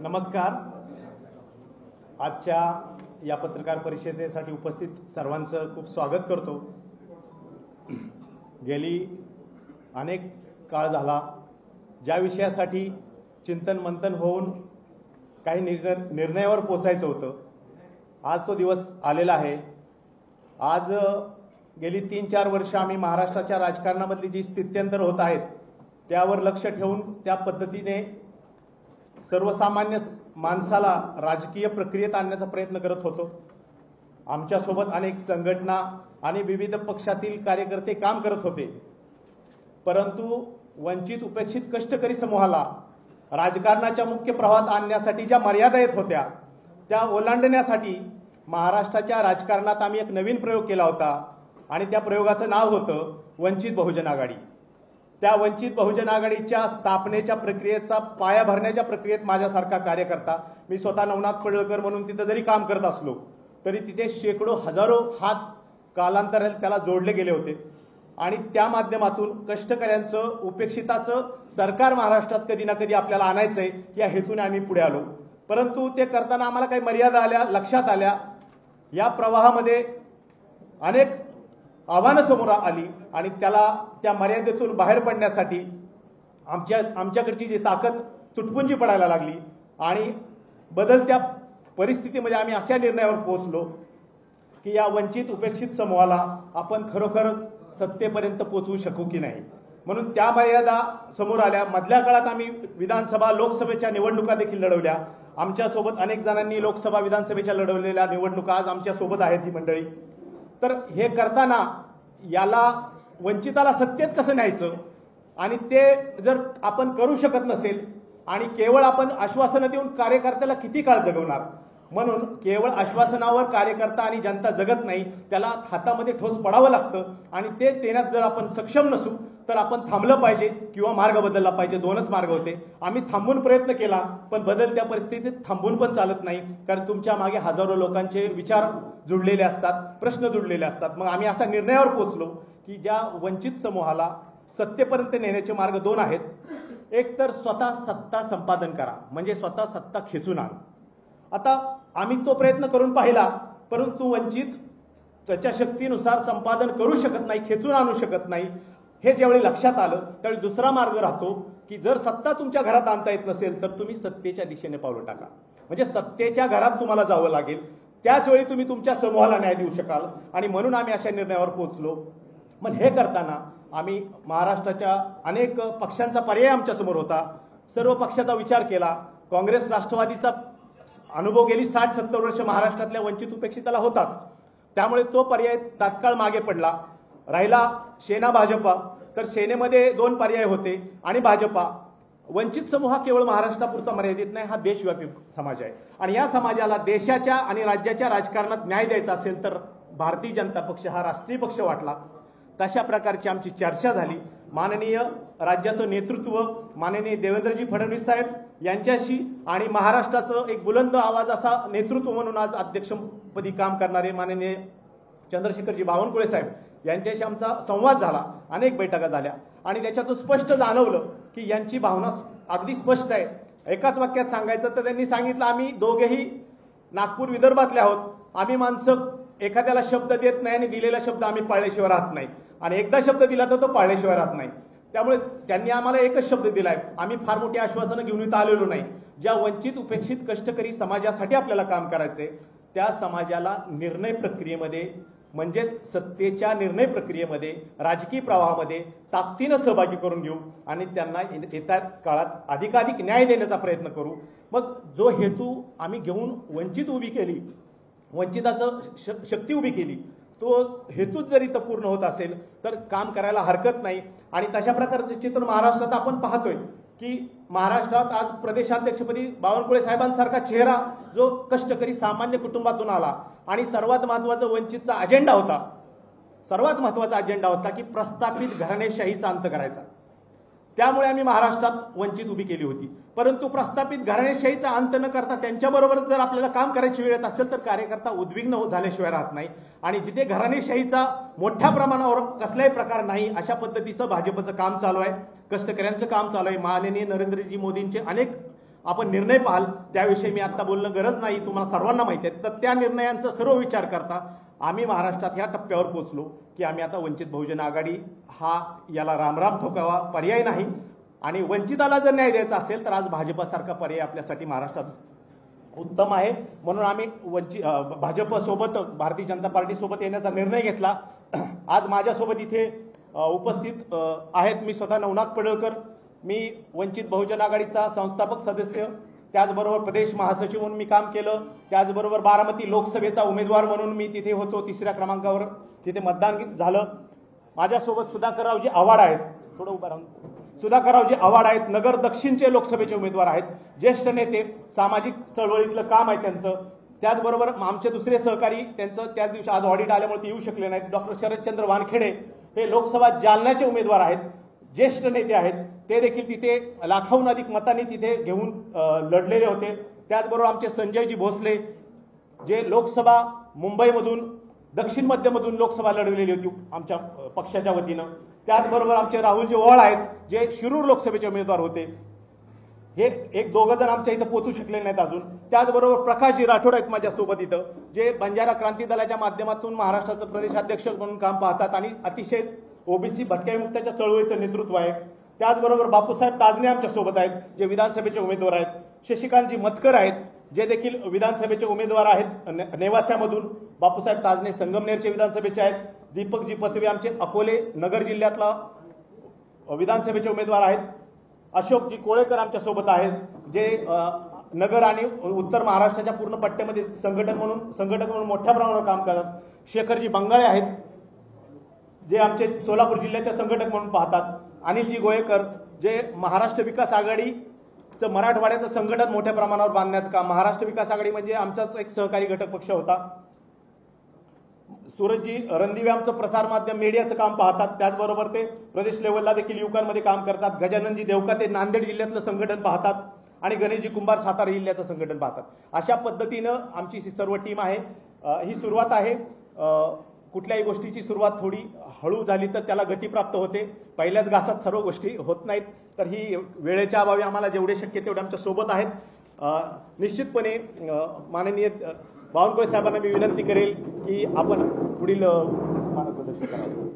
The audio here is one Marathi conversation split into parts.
नमस्कार. आजच्या या पत्रकार परिषदेसाठी उपस्थित सर्वांचं खूप स्वागत करतो. गेली अनेक काळ झाला ज्या विषयासाठी चिंतन मंथन होऊन काही निर्णयावर पोचायचं होतं, आज तो दिवस आलेला आहे. आज गेली 3-4 वर्ष आम्ही महाराष्ट्राच्या राजकारणामधली जी स्थित्यंतर होत आहेत त्यावर लक्ष ठेवून त्या पद्धतीने सर्वसामान्य माणसाला राजकीय प्रक्रियेत आणण्याचा प्रयत्न करत होतो. आमच्यासोबत अनेक संघटना आणि विविध पक्षातील कार्यकर्ते काम करत होते, परंतु वंचित उपेक्षित कष्टकरी समूहाला राजकारणाच्या मुख्य प्रवाहात आणण्यासाठी ज्या मर्यादा येत होत्या त्या ओलांडण्यासाठी महाराष्ट्राच्या राजकारणात आम्ही एक नवीन प्रयोग केला होता आणि त्या प्रयोगाचं नाव होतं वंचित बहुजन आघाडी. त्या वंचित बहुजन आघाडीच्या स्थापनेच्या प्रक्रियेचा पाया भरण्याच्या प्रक्रियेत माझ्यासारखा कार्यकर्ता, मी स्वतः नवनाथ पडळकर म्हणून तिथं जरी काम करत असलो तरी तिथे शेकडो हजारो हात कालांतराने त्याला जोडले गेले होते आणि त्या माध्यमातून कष्टकऱ्यांचं उपेक्षिताचं सरकार महाराष्ट्रात कधी ना कधी आपल्याला आणायचंय या हेतूने आम्ही पुढे आलो. परंतु ते करताना आम्हाला काही मर्यादा आल्या, लक्षात आल्या. या प्रवाहामध्ये अनेक आव्हानं समोर आली आणि त्या मर्यादेतून बाहेर पडण्यासाठी आमच्याकडची जी ताकद तुटपुंजी पडायला लागली आणि बदलत्या परिस्थितीमध्ये आम्ही अशा निर्णयावर पोहोचलो की या वंचित उपेक्षित समूहाला आपण खरोखरच सत्तेपर्यंत पोहोचवू शकू की नाही. म्हणून त्या मर्यादा समोर आल्या. मधल्या काळात आम्ही विधानसभा लोकसभेच्या निवडणुका देखील लढवल्या. आमच्यासोबत अनेक जणांनी लोकसभा विधानसभेच्या लढवलेल्या निवडणुका आज आमच्यासोबत आहेत ही मंडळी. तर हे करताना याला वंचिताला सत्तेत कसं न्यायचं आणि ते जर आपण करू शकत नसेल आणि केवळ आपण आश्वासनं देऊन कार्यकर्त्याला किती काळ जगवणार, म्हणून केवळ आश्वासनावर कार्यकर्ता आणि जनता जगत नाही, त्याला हातामध्ये ठोस पडावं लागतं आणि ते देण्यात जर आपण सक्षम नसू तर आपण थांबलं पाहिजे किंवा मार्ग बदलला पाहिजे. दोनच मार्ग होते. आम्ही थांबून प्रयत्न केला, पण बदलत्या परिस्थितीत थांबून पण चालत नाही, कारण तुमच्या मागे हजारो लोकांचे विचार जुळलेले असतात, प्रश्न जुळलेले असतात. मग आम्ही असा निर्णयावर पोहोचलो की ज्या वंचित समूहाला सत्तेपर्यंत नेण्याचे मार्ग 2 आहेत. एक तर स्वतः सत्ता संपादन करा, म्हणजे स्वतः सत्ता खेचून आणा. आता आम्ही तो प्रयत्न करून पाहिला, परंतु वंचित त्याच्या शक्तीनुसार संपादन करू शकत नाही, खेचून आणू शकत नाही. हे ज्यावेळी लक्षात आलं त्यावेळी दुसरा मार्ग राहतो की जर सत्ता तुमच्या घरात आणता येत नसेल तर तुम्ही सत्तेच्या दिशेने पावलं टाका, म्हणजे सत्तेच्या घरात तुम्हाला जावं लागेल. त्याच वेळी तुम्ही तुमच्या समूहाला न्याय देऊ शकाल आणि म्हणून आम्ही अशा निर्णयावर पोहोचलो. पण हे करताना आम्ही महाराष्ट्राच्या अनेक पक्षांचा पर्याय आमच्यासमोर होता. सर्व पक्षाचा विचार केला. काँग्रेस राष्ट्रवादीचा अनुभव गेली 60-70 वर्ष महाराष्ट्रातल्या वंचित उपेक्षिताला होताच, त्यामुळे तो पर्याय तात्काळ मागे पडला. राहिला सेना भाजपा, तर सेनेमध्ये 2 पर्याय होते आणि भाजपा. वंचित समूह हा केवळ महाराष्ट्रापुरता मर्यादित नाही, हा देशव्यापी समाज आहे आणि या समाजाला देशाच्या आणि राज्याच्या राजकारणात न्याय द्यायचा असेल तर भारतीय जनता पक्ष हा राष्ट्रीय पक्ष वाटला. तशा प्रकारची आमची चर्चा झाली. माननीय राज्याचं नेतृत्व माननीय देवेंद्रजी फडणवीस साहेब यांच्याशी आणि महाराष्ट्राचं एक बुलंद आवाज असा नेतृत्व म्हणून आज अध्यक्षपदी काम करणारे माननीय चंद्रशेखरजी बावनकुळे साहेब यांच्याशी आमचा संवाद झाला. अनेक बैठका झाल्या आणि त्याच्यातून स्पष्ट जाणवलं की यांची भावना अगदी स्पष्ट आहे. एकाच वाक्यात सांगायचं तर त्यांनी सांगितलं, आम्ही दोघेही नागपूर विदर्भातले आहोत. आम्ही माणसं एखाद्याला शब्द देत नाही आणि दिलेला शब्द आम्ही पाळल्याशिवाय राहत नाही आणि एकदा शब्द दिला तर तो पाळल्याशिवाय राहत नाही. त्यामुळे त्यांनी आम्हाला एकच शब्द दिलाय, आम्ही फार मोठी आश्वासनं घेऊन इथं आलेलो नाही. ज्या वंचित उपेक्षित कष्टकरी समाजासाठी आपल्याला काम करायचंय त्या समाजाला निर्णय प्रक्रियेमध्ये, म्हणजेच सत्तेच्या निर्णय प्रक्रियेमध्ये, राजकीय प्रवाहामध्ये ताकदीनं सहभागी करून घेऊ आणि त्यांना येत्या काळात अधिकाधिक न्याय देण्याचा प्रयत्न करू. मग जो हेतू आम्ही घेऊन वंचित उभी केली, वंचिताचं शक्ती उभी केली, तो हेतूच जरी तर पूर्ण होत असेल तर काम करायला हरकत नाही. आणि तशा प्रकारचं चित्र महाराष्ट्रात आपण पाहतोय की महाराष्ट्रात आज प्रदेशाध्यक्षपदी बावनकुळे साहेबांसारखा चेहरा जो कष्टकरी सामान्य कुटुंबातून आला आणि सर्वात महत्त्वाचा वंचितचा अजेंडा होता, सर्वात महत्त्वाचा अजेंडा होता की प्रस्थापित घराणेशाहीचा अंत करायचा. त्यामुळे आम्ही महाराष्ट्रात वंचित उभी केली होती. परंतु प्रस्थापित घराणेशाहीचा अंत न करता त्यांच्याबरोबर जर आपल्याला काम करायची वेळ येत असेल तर कार्यकर्ता उद्विग्न झाल्याशिवाय राहत नाही आणि जिथे घराणेशाहीचा मोठ्या प्रमाणावर कसलाही प्रकार नाही अशा पद्धतीचं भाजपचं काम चालू आहे, कष्टकऱ्यांचं काम चालू आहे. माननीय नरेंद्रजी मोदींचे अनेक आपण निर्णय पाहाल त्याविषयी मी आता बोलणं गरज नाही, तुम्हाला सर्वांना माहिती आहे. तर त्या निर्णयांचा सर्व विचार करता आम्ही महाराष्ट्रात ह्या टप्प्यावर पोहोचलो की आम्ही आता वंचित बहुजन आघाडी हा याला रामराम ठोकावा पर्याय नाही, आणि वंचिताला जर न्याय द्यायचा असेल तर आज भाजपसारखा पर्याय आपल्यासाठी महाराष्ट्रात उत्तम आहे. म्हणून आम्ही भाजपसोबत भारतीय जनता पार्टीसोबत येण्याचा निर्णय घेतला. आज माझ्यासोबत इथे उपस्थित आहेत मी स्वतः नवनाथ पडळकर, मी वंचित बहुजन आघाडीचा संस्थापक सदस्य, त्याचबरोबर प्रदेश महासचिव म्हणून मी काम केलं, त्याचबरोबर बारामती लोकसभेचा उमेदवार म्हणून मी तिथे होतो, 3ऱ्या क्रमांकावर तिथे मतदान झालं. माझ्यासोबत सुधाकररावजी आव्हाड आहेत, थोडं उभं राहून, सुधाकररावजी आव्हाड आहेत, नगर दक्षिणचे लोकसभेचे उमेदवार आहेत, ज्येष्ठ नेते, सामाजिक चळवळीतलं काम आहे त्यांचं. त्याचबरोबर आमचे दुसरे सहकारी त्यांचं त्याच दिवशी आज ऑडिट आल्यामुळे ते येऊ शकले नाहीत, डॉक्टर शरदचंद्र वानखेडे हे लोकसभा जालन्याचे उमेदवार आहेत, ज्येष्ठ नेते आहेत, ते देखील तिथे लाखाहून अधिक मतांनी तिथे घेऊन लढलेले होते. त्याचबरोबर आमचे संजयजी भोसले जे लोकसभा मुंबईमधून दक्षिण मध्यमधून लोकसभा लढवलेली होती आमच्या पक्षाच्या वतीनं. त्याचबरोबर आमचे राहुलजी ओवाळ आहेत जे शिरूर लोकसभेचे उमेदवार होते. हे एक दोघं जण आमच्या इथं पोहोचू शकले नाहीत अजून. त्याचबरोबर प्रकाशजी राठोड आहेत माझ्यासोबत इथं, जे बंजारा क्रांती दलाच्या माध्यमातून महाराष्ट्राचं प्रदेशाध्यक्ष म्हणून काम पाहतात आणि अतिशय ओबीसी भटक्या विमुक्ताच्या चळवळीचं नेतृत्व आहे. त्याचबरोबर बापूसाहेब ताजने आमच्यासोबत आहेत जे विधानसभेचे उमेदवार आहेत. शशिकांतजी मतकर आहेत जे देखील विधानसभेचे उमेदवार आहेत नेवास्यामधून. बापूसाहेब ताजने संगमनेरचे विधानसभेचे आहेत. दीपकजी पतवे आमचे अकोले नगर जिल्ह्यातला विधानसभेचे उमेदवार आहेत. अशोकजी कोळेकर आमच्यासोबत आहेत जे नगर आणि उत्तर महाराष्ट्राच्या पूर्ण पट्ट्यामध्ये संघटक म्हणून मोठ्या प्रमाणावर काम करतात. शेखरजी बंगाळे आहेत जे आमचे सोलापूर जिल्ह्याचे संघटक म्हणून पाहतात. अनिलजी गोयेकर जे महाराष्ट्र विकास आघाडीचं मराठवाड्याचं संघटन मोठ्या प्रमाणावर बांधण्याचं काम, महाराष्ट्र विकास आघाडी म्हणजे आमचाच एक सहकारी घटक पक्ष होता. सूरजजी रणदिवे आमचं प्रसार माध्यम मीडियाचं काम पाहतात, त्याचबरोबर ते प्रदेश लेवलला देखील युवकांमध्ये काम करतात. गजाननजी देवका ते नांदेड जिल्ह्यातलं संघटन पाहतात आणि गणेशजी कुंभार सातारा जिल्ह्याचं संघटन पाहतात. अशा पद्धतीनं आमची सर्व टीम आहे. ही सुरुवात आहे. कुठल्याही गोष्टीची सुरुवात थोडी हळू झाली तर त्याला गती प्राप्त होते. पहिल्याच घासात सर्व गोष्टी होत नाहीत. तर ही वेळेच्या अभावी आम्हाला जेवढे शक्य तेवढे आमच्या सोबत आहेत. निश्चितपणे माननीय बावनकुळे साहेबांना मी विनंती करेल की आपण पुढील मार्गदर्शन करावे.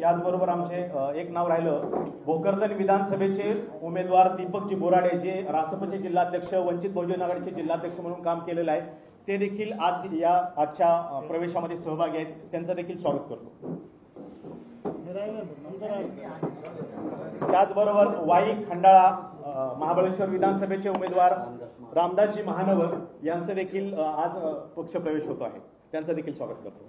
याचबरोबर आमचे एक नाव राहिलं, भोकरदन विधानसभेचे उमेदवार दीपकजी बोराडे जे रासपचे जिल्हाध्यक्ष, वंचित बहुजन आघाडीचे जिल्हाध्यक्ष म्हणून काम केलेलं आहे, ते देखील आज या आजच्या प्रवेशामध्ये सहभागी आहेत. त्यांचं देखील स्वागत करतो. त्याचबरोबर वाई खंडाळा महाबळेश्वर विधानसभेचे उमेदवार रामदासजी महानवर यांचं देखील आज पक्षप्रवेश होतो आहे, त्यांचं देखील स्वागत करतो.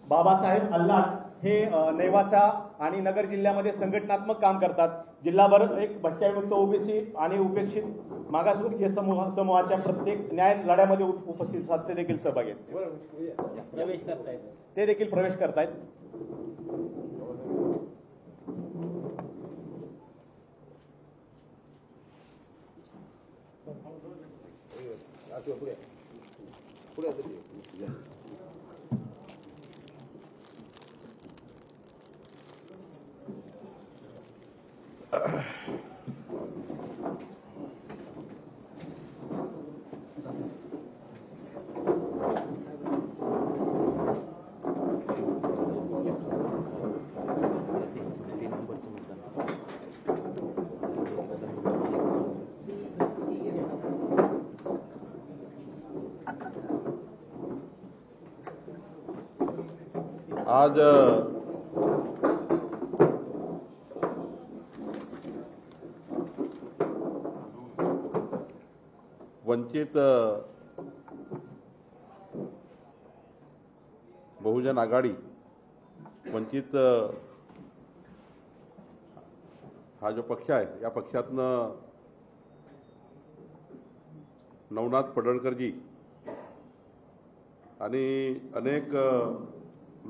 बाबासाहेब अल्लाट हे नेवासा आणि नगर जिल्ह्यामध्ये संघटनात्मक काम करतात. जिल्हाभर एक भटक्याविमुक्त ओबीसी आणि उपेक्षित मागासवर्गीय समूहाच्या प्रत्येक न्याय लढ्यामध्ये उपस्थित असतात, ते देखील सहभागी आहेत. ते देखील प्रवेश करतायत. आज वंचित बहुजन आघाडी वंचित हा जो पक्ष आहे या पक्षातनं नवनाथ पडळकरजी आणि अनेक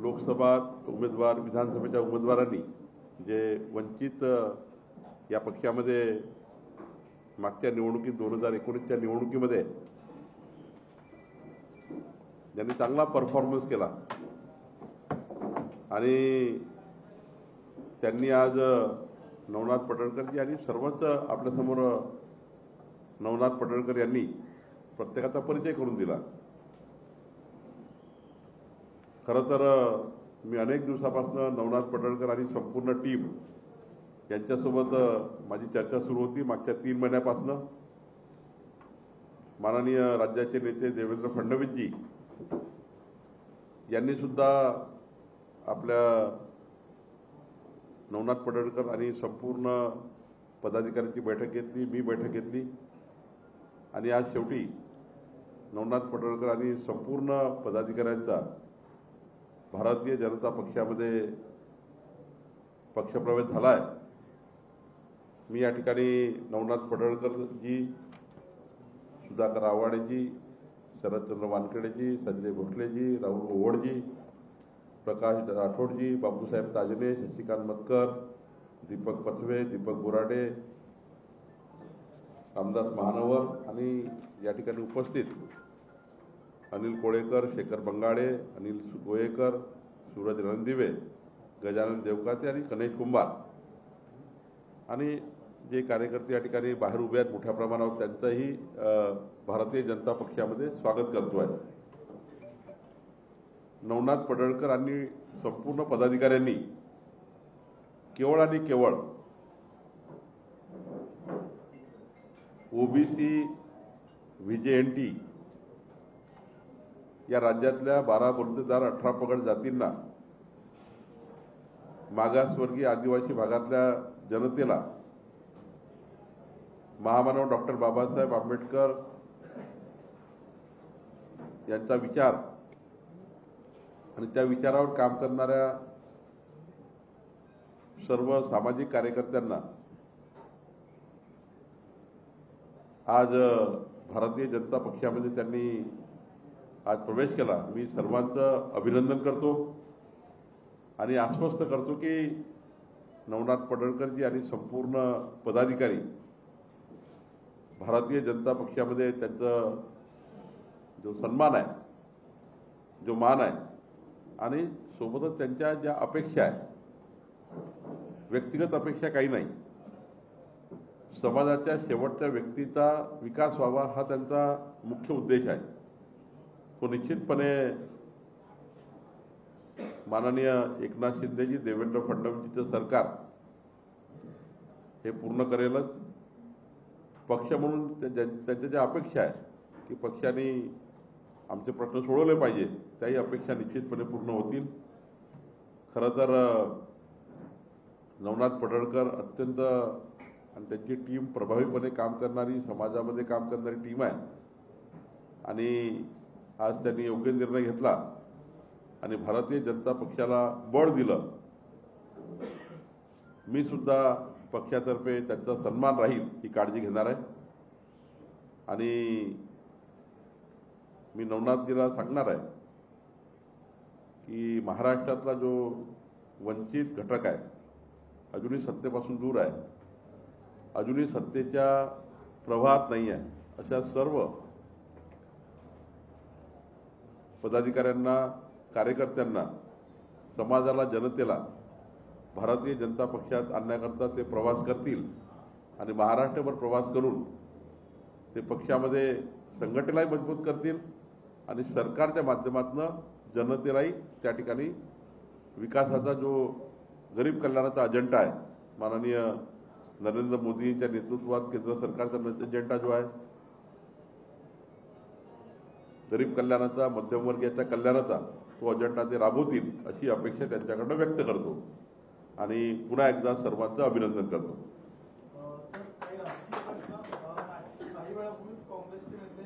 लोकसभा उमेदवार विधानसभेच्या उमेदवारांनी जे वंचित या पक्षामध्ये मागच्या निवडणुकीत 2019च्या निवडणुकीमध्ये ज्यांनी चांगला परफॉर्मन्स केला आणि त्यांनी आज नवनाथ पडळकरजी आणि सर्वच आपल्यासमोर नवनाथ पडळकर यांनी प्रत्येकाचा परिचय करून दिला। खरं तर मी अनेक दिवसापासून नवनाथ पडळकर आणि संपूर्ण टीम यांच्यासोबत माझी चर्चा सुरू होती। मागच्या 3 महिन्यापासून माननीय राज्याचे नेते देवेंद्र फडणवीसजी यांनी सुद्धा आपल्या नवनाथ पडळकर आणि संपूर्ण पदाधिकाऱ्यांची बैठक घेतली, मी बैठक घेतली आणि आज शेवटी नवनाथ पडळकर आणि संपूर्ण पदाधिकाऱ्यांचा भारतीय जनता पक्षामध्ये पक्षप्रवेश झाला आहे। मी या ठिकाणी नवनाथ पडळकरजी, सुधाकर आव्हाडेजी, शरदचंद्र वानखेडेजी, संजय भोसलेजी, राहुल ओवडजी, प्रकाश राठोडजी, बापूसाहेब ताजने, शशिकांत मतकर, दीपक पचवे, दीपक बोराडे, रामदास महानवर आणि या ठिकाणी उपस्थित अनिल कोळेकर, शेखर बंगाडे, अनिल गोयेकर, सूरज रणदिवे, गजानन देवकाते आणि गणेश कुंभार आणि जे कार्यकर्ते या ठिकाणी बाहेर उभे आहेत मोठ्या प्रमाणावर त्यांचंही भारतीय जनता पक्षामध्ये स्वागत करतो आहे। नवनाथ पडळकर आणि संपूर्ण पदाधिकाऱ्यांनी केवळ आणि केवळ ओबीसी व्हीजेएनटी या राज्यातल्या 12 बलुतेदार 18 पगड जातींना, मागासवर्गीय आदिवासी भागातल्या जनतेला महामानव डॉक्टर बाबासाहेब आंबेडकर यांचा विचार आणि त्या विचारावर काम करणाऱ्या सर्व सामाजिक कार्यकर्त्यांना आज भारतीय जनता पक्षामध्ये त्यांनी आज प्रवेश केला। मी सर्वांचं अभिनंदन करतो आणि आश्वस्त करतो की नवनाथ पडळकरजी आणि संपूर्ण पदाधिकारी भारतीय जनता पक्षामध्ये त्यांचं जो सन्मान आहे, जो मान आहे आणि सोबतच त्यांच्या ज्या अपेक्षा आहेत, व्यक्तिगत अपेक्षा काही नाही, समाजाच्या शेवटच्या व्यक्तीचा विकास व्हावा हा त्यांचा मुख्य उद्देश आहे। तो निश्चितपणे माननीय एकनाथ शिंदेजी, देवेंद्र फडणवीसचं सरकार हे पूर्ण करेलच। पक्ष म्हणून त्यांच्या ज्या अपेक्षा आहेत की पक्षाने आमचे प्रश्न सोडवले पाहिजे, त्याही अपेक्षा निश्चितपणे पूर्ण होतील। खरं तर नवनाथ पडळकर अत्यंत आणि त्यांची टीम प्रभावीपणे काम करणारी, समाजामध्ये काम करणारी टीम आहे आणि आज त्यांनी योग्य निर्णय घेतला आणि भारतीय जनता पक्षाला बळ दिलं। मी सुद्धा पक्षातर्फे त्यांचा सन्मान राहील ही काळजी घेणार आहे आणि मी नवनाथजीला सांगणार आहे की महाराष्ट्रातला जो वंचित घटक आहे अजूनही सत्तेपासून दूर आहे, अजूनही सत्तेच्या प्रवाहात नाही आहे, अशा सर्व पदाधिकाऱ्यांना, कार्यकर्त्यांना, समाजाला, जनतेला भारतीय जनता पक्षात आणण्याकरता ते प्रवास करतील आणि महाराष्ट्रभर प्रवास करून ते पक्षामध्ये संघटनेलाही मजबूत करतील आणि सरकारच्या माध्यमातून जनतेलाही त्या ठिकाणी विकासाचा जो गरीब कल्याणाचा अजेंडा आहे, माननीय नरेंद्र मोदींच्या नेतृत्वात केंद्र सरकारचा अजेंडा जो आहे गरीब कल्याणाचा, मध्यमवर्गीयाच्या कल्याणाचा, तो अजेंडा ते राबवतील अशी अपेक्षा त्यांच्याकडून व्यक्त करतो आणि पुन्हा एकदा सर्वांचं अभिनंदन करतो। काही वेळापूर्वीच काँग्रेसचे नेते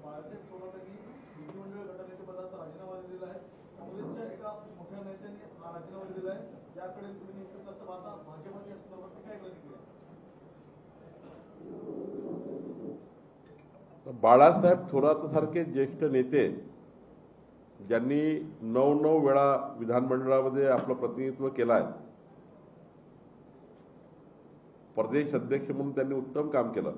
बाळासाहेब थोरातांनी विधिमंडळ गटनेतेपदाचा राजीनामा दिलेला आहे। काँग्रेसच्या एका मोठ्या नेत्यांनी हा राजीनामा दिलेला आहे, याकडे तुम्ही नेमकं कसं पाहता? भाजपच्या संदर्भात काय प्रतिक्रिया? बाळासाहेब थोरातसारखे ज्येष्ठ नेते ज्यांनी 9 वेळा विधानमंडळामध्ये आपलं प्रतिनिधित्व केलं आहे, प्रदेश अध्यक्ष म्हणून त्यांनी उत्तम काम केलं.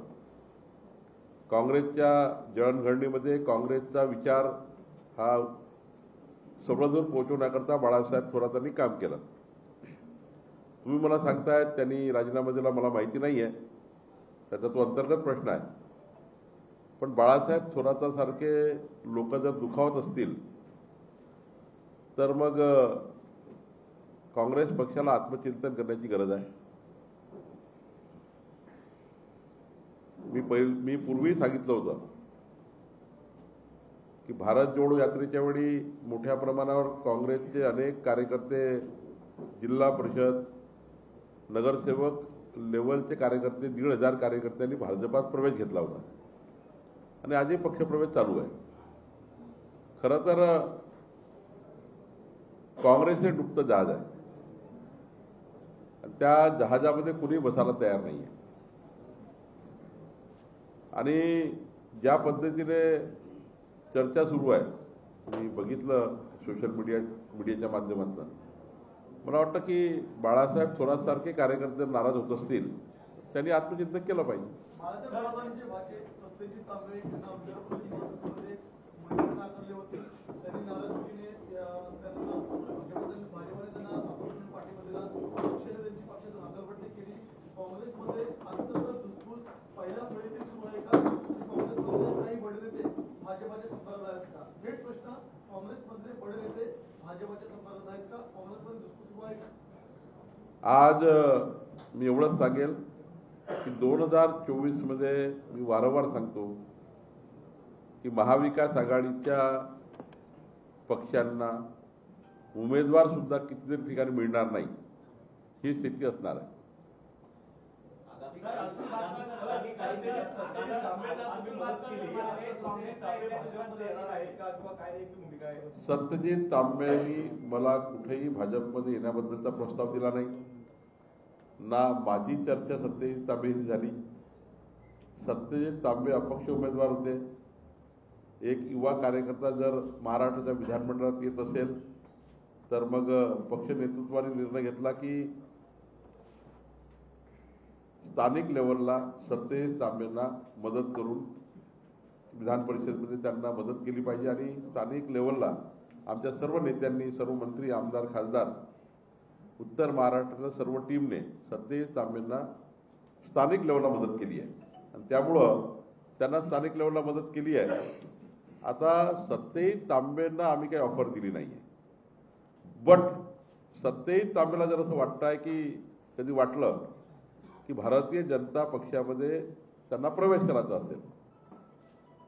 काँग्रेसच्या जळणघडणीमध्ये काँग्रेसचा विचार हा सर्वदूर पोहोचवण्याकरता बाळासाहेब थोरातांनी काम केलं. तुम्ही मला सांगताय त्यांनी राजीनामा दिला, मला माहिती नाही आहे, त्याचा तो अंतर्गत प्रश्न आहे. पण बाळासाहेब थोरातासारखे लोक जर दुखावत असतील तर मग काँग्रेस पक्षाला आत्मचिंतन करण्याची गरज आहे. मी पूर्वी सांगितलं होतं की भारत जोडो यात्रेच्या वेळी मोठ्या प्रमाणावर काँग्रेसचे अनेक कार्यकर्ते, जिल्हा परिषद, नगरसेवक लेवलचे कार्यकर्ते, 1,500 कार्यकर्त्यांनी भाजपात प्रवेश घेतला होता आणि आजही पक्षप्रवेश चालू आहे. खरं तर काँग्रेस हे डुबतं जहाज आहे आणि त्या जहाजामध्ये कुणी बसायला तयार नाही आहे. आणि ज्या पद्धतीने चर्चा सुरू आहे, मी बघितलं सोशल मीडियाच्या माध्यमातून, मला वाटतं की बाळासाहेब थोरातसारखे कार्यकर्ते नाराज होत असतील, त्यांनी आत्मचिंतन केलं पाहिजे. बाळासाहेब थोरातांचे भाचे सत्यजित तांबे यांना आमदार प्रतिनिधीपदामध्ये उमेदवारी नाकारली होती. त्यांनी नाराजगीने भाजपने त्यांना आंदोलन पाठिंबा दिला. पक्षाने त्यांची पक्षातून हकालपट्टी केली. काँग्रेसमध्ये अंतर्गत धुसफूस पहिल्या फळीतील सुरू आहे का? काँग्रेसमधले काही बडे नेते भाजपाच्या संपर्कात आहेत का? हेच प्रश्न. काँग्रेसमधले बडे नेते भाजपाच्या संपर्कात आहेत का? काँग्रेसमध्ये धुसफूस सुरू आहे का? आज मी एवढंच सांगेल की 2024 मध्ये मी वारंवार सांगतो की महाविकास आघाडीच्या पक्षांना उमेदवार सुद्धा कितीतरी ठिकाणी मिळणार नाही, ही स्थिती असणार आहे. सत्यजित तांबेंनी मला कुठेही भाजपमध्ये येण्याबद्दलचा प्रस्ताव दिला नाही, ना माझी चर्चा सत्यजित तांबेशी झाली. सत्यजित तांबे अपक्ष उमेदवार होते. एक युवा कार्यकर्ता जर महाराष्ट्राच्या विधानमंडळात येत असेल तर मग पक्ष नेतृत्वाने निर्णय घेतला की स्थानिक लेवलला सत्यजित तांबेंना मदत करून विधान परिषदेमध्ये त्यांना मदत केली पाहिजे. आणि स्थानिक लेवलला आमच्या सर्व नेत्यांनी, सर्व मंत्री, आमदार, खासदार, उत्तर महाराष्ट्राच्या सर्व टीमने सत्यजित तांबेंना स्थानिक लेवलला मदत केली आहे आणि त्यामुळं त्यांना स्थानिक लेवलला मदत केली आहे. आता सत्यजित तांबेंना आम्ही काही ऑफर दिली नाही आहे, बट सत्यजित तांबेला जर असं वाटतं आहे की कधी वाटलं की भारतीय जनता पक्षामध्ये त्यांना प्रवेश करायचा असेल,